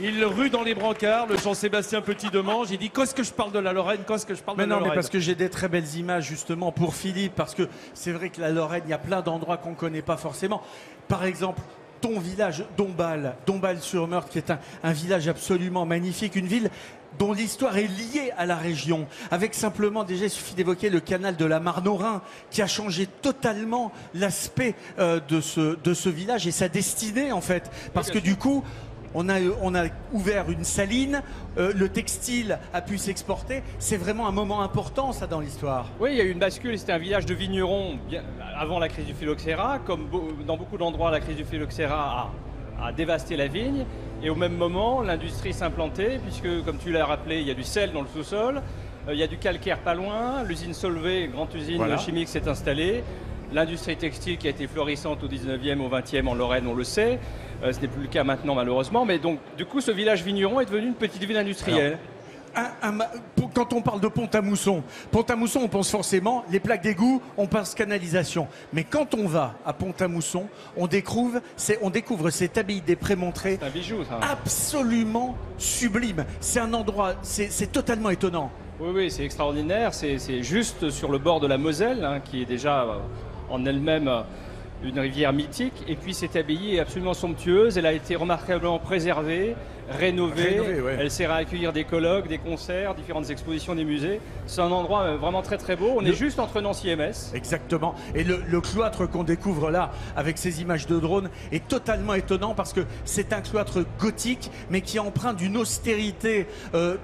Il rue dans les brancards, le Jean-Sébastien Petit-Demange. Il dit qu'est-ce que je parle de la Lorraine, qu'est-ce que je parle de la Lorraine. Mais parce que j'ai des très belles images justement pour Philippe, parce que c'est vrai que la Lorraine, il y a plein d'endroits qu'on ne connaît pas forcément. Par exemple, ton village, Dombasle-sur-Meurthe, qui est un village absolument magnifique, une ville dont l'histoire est liée à la région, avec simplement, déjà, il suffit d'évoquer le canal de la Marne au Rhin, qui a changé totalement l'aspect de ce village et sa destinée, en fait. Parce que du coup, on a ouvert une saline, le textile a pu s'exporter. C'est vraiment un moment important, ça, dans l'histoire. Oui, il y a eu une bascule. C'était un village de vignerons bien avant la crise du phylloxéra. Comme dans beaucoup d'endroits, la crise du phylloxéra a dévasté la vigne. Et au même moment, l'industrie s'implantait, puisque, comme tu l'as rappelé, il y a du sel dans le sous-sol, il y a du calcaire pas loin, l'usine Solvay, grande usine chimique, s'est installée. L'industrie textile qui a été florissante au 19e, au 20e en Lorraine, on le sait. Ce n'est plus le cas maintenant, malheureusement. Mais donc, du coup, ce village vigneron est devenu une petite ville industrielle. Quand on parle de Pont-à-Mousson, on pense forcément les plaques d'égout, on pense canalisation. Mais quand on va à Pont-à-Mousson, on découvre cette abbaye des Prémontrés. C'est un bijou, ça. Absolument sublime. C'est un endroit, c'est totalement étonnant. Oui, c'est extraordinaire. C'est juste sur le bord de la Moselle, hein, qui est déjà en elle-même une rivière mythique. Et puis cette abbaye est absolument somptueuse. Elle a été remarquablement préservée, rénovée. Ouais. Elle sert à accueillir des colloques, des concerts, différentes expositions des musées. C'est un endroit vraiment très très beau. On est juste entre Nancy et Metz. Exactement. Et le cloître qu'on découvre là, avec ces images de drone, est totalement étonnant parce que c'est un cloître gothique, mais qui emprunte d'une austérité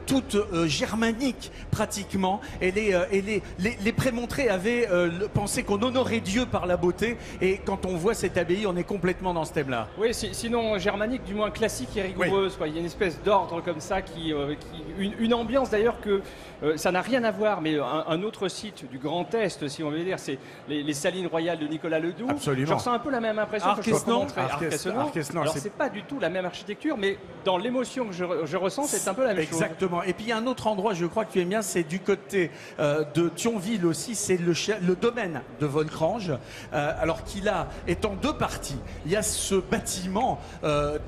toute germanique pratiquement. Et les Prémontrés avaient pensé qu'on honorait Dieu par la beauté. Et quand on voit cette abbaye, on est complètement dans ce thème-là. Oui, sinon germanique, du moins classique et rigoureuse. Oui. Il y a une espèce d'ordre comme ça, une ambiance d'ailleurs que ça n'a rien à voir, mais un autre site du Grand Est, si on veut dire, c'est les Salines Royales de Nicolas Ledoux. Absolument. Je ressens un peu la même impression Arquesnan. Alors c'est pas du tout la même architecture, mais dans l'émotion que je ressens, c'est un peu la même chose. Exactement. Et puis il y a un autre endroit, je crois que tu aimes bien, c'est du côté de Thionville aussi, c'est le domaine de Volcrange, alors qu'il est en deux parties. Il y a ce bâtiment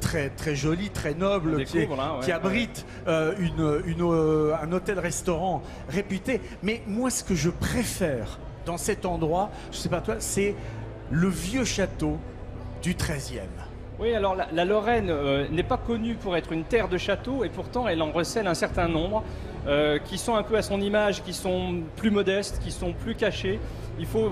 très, très joli, très noble, qui abrite un hôtel-restaurant réputé. Mais moi, ce que je préfère dans cet endroit, je ne sais pas toi, c'est le vieux château du 13e. Oui, alors la Lorraine n'est pas connue pour être une terre de châteaux, et pourtant elle en recèle un certain nombre qui sont un peu à son image, qui sont plus modestes, qui sont plus cachés. Il faut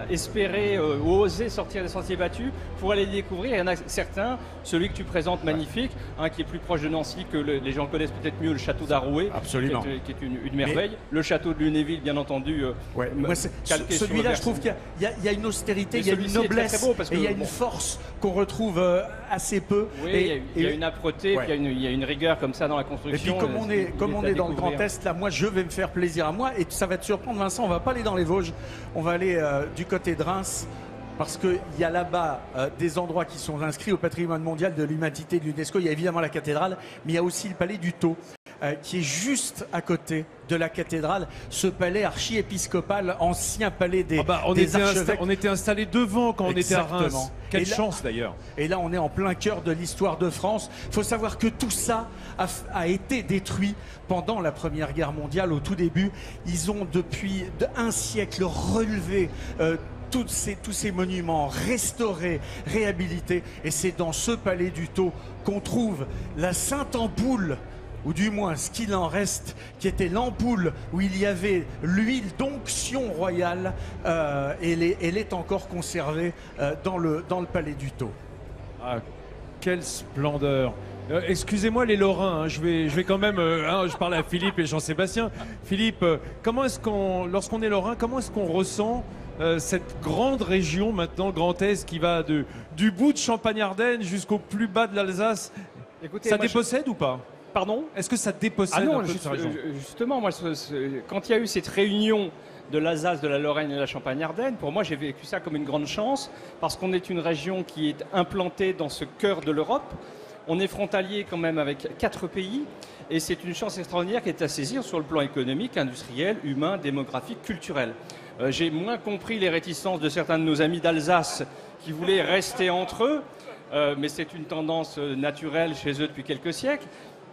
espérer ou oser sortir des sentiers battus pour aller les découvrir. Il y en a certains, celui que tu présentes magnifique, qui est plus proche de Nancy, que les gens connaissent peut-être mieux, le château d'Arouet, qui est une merveille. Le château de Lunéville, bien entendu, celui-là, je trouve qu'il y a une austérité, il y a une noblesse, très beau parce que, et il y a une force qu'on retrouve assez peu. Oui, il y a une âpreté, puis il y a une rigueur comme ça dans la construction. Et puis comme on est dans le Grand Est, là, moi, je vais me faire plaisir à moi, et ça va te surprendre, Vincent, on va pas aller dans les Vosges. On va aller du côté de Reims parce qu'il y a là-bas des endroits qui sont inscrits au patrimoine mondial de l'humanité de l'UNESCO. Il y a évidemment la cathédrale, mais il y a aussi le palais du Thau qui est juste à côté de la cathédrale. Ce palais archiépiscopal, ancien palais des archevêques. On était installés devant quand on était à Reims. Quelle chance d'ailleurs. Et là, on est en plein cœur de l'histoire de France. Il faut savoir que tout ça a été détruit pendant la Première Guerre mondiale, au tout début. Ils ont depuis un siècle relevé tous ces monuments, restaurés, réhabilités. Et c'est dans ce palais du Thau qu'on trouve la Sainte Ampoule, ou du moins ce qu'il en reste, qui était l'ampoule où il y avait l'huile d'onction royale. Elle est encore conservée dans le palais du Thau. Ah, quelle splendeur! Excusez-moi les Lorrains, hein, je vais quand même, je parle à Philippe et Jean-Sébastien. Philippe, lorsqu'on est Lorrain, comment est-ce qu'on ressent cette grande région maintenant, Grand Est, qui va du bout de Champagne-Ardenne jusqu'au plus bas de l'Alsace? Écoutez, ça dépossède ou pas? Pardon? Est-ce que ça dépossède un peu de sa région? Justement, moi, quand il y a eu cette réunion de l'Alsace, de la Lorraine et de la Champagne-Ardenne, pour moi, j'ai vécu ça comme une grande chance, parce qu'on est une région qui est implantée dans ce cœur de l'Europe. On est frontalier quand même avec 4 pays, et c'est une chance extraordinaire qui est à saisir sur le plan économique, industriel, humain, démographique, culturel. J'ai moins compris les réticences de certains de nos amis d'Alsace qui voulaient rester entre eux. mais c'est une tendance naturelle chez eux depuis quelques siècles.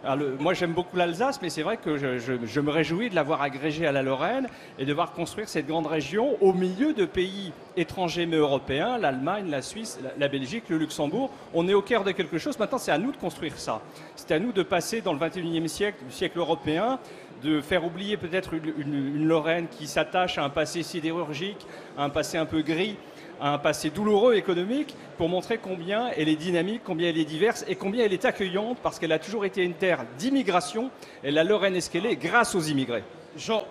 Alors, moi, j'aime beaucoup l'Alsace, mais c'est vrai que je me réjouis de l'avoir agrégée à la Lorraine et de voir construire cette grande région au milieu de pays étrangers mais européens, l'Allemagne, la Suisse, la Belgique, le Luxembourg. On est au cœur de quelque chose. Maintenant, c'est à nous de construire ça. C'est à nous de passer dans le 21e siècle, du siècle européen, de faire oublier peut-être une Lorraine qui s'attache à un passé sidérurgique, à un passé un peu gris, à un passé douloureux économique, pour montrer combien elle est dynamique, combien elle est diverse et combien elle est accueillante, parce qu'elle a toujours été une terre d'immigration, et la Lorraine est ce qu'elle est grâce aux immigrés. Jean,